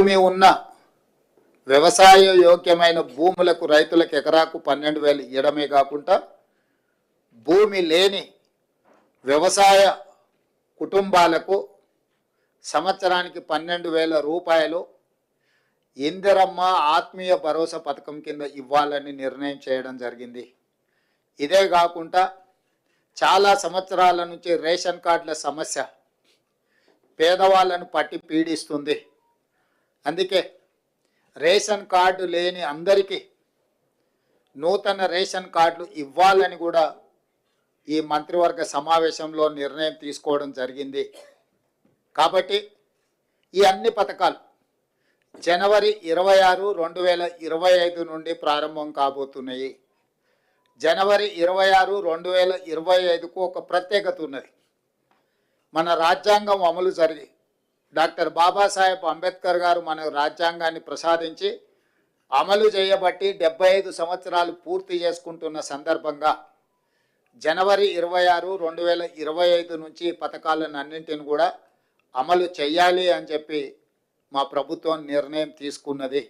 భూమి ఉన్న వ్యవసాయ యోగ్యమైన భూములకు రైతులకు ఎకరాకు 12,000 ఇవ్వడమే కాకుండా భూమి లేని వ్యవసాయ కుటుంబాలకు సంవత్సరానికి 12,000 రూపాయలు ఇందిరమ్మ ఆత్మీయ భరోసా పథకం కింద ఇవ్వాలని నిర్ణయం చేయడం జరిగింది. ఇదే కాకుండా చాలా సంవత్సరాల నుంచి రేషన్ కార్డుల సమస్య పేదవాళ్ళను పట్టి పీడిస్తుంది. అందుకే రేషన్ కార్డు లేని అందరికీ నూతన రేషన్ కార్డులు ఇవ్వాలని కూడా ఈ మంత్రివర్గ సమావేశంలో నిర్ణయం తీసుకోవడం జరిగింది. కాబట్టి ఈ అన్ని పథకాలు జనవరి 26, 2025 నుండి ప్రారంభం కాబోతున్నాయి. జనవరి 26, 2025కు ఒక ప్రత్యేకత ఉన్నది. మన రాజ్యాంగం అమలు జరిగి డాక్టర్ బాబాసాహెబ్ అంబేద్కర్ గారు మన రాజ్యాంగాన్ని ప్రసాదించి అమలు చేయబట్టి 75 సంవత్సరాలు పూర్తి చేసుకుంటున్న సందర్భంగా జనవరి 26, 2025 నుంచి పథకాలను అన్నింటిని కూడా అమలు చేయాలి అని చెప్పి మా ప్రభుత్వం నిర్ణయం తీసుకున్నది.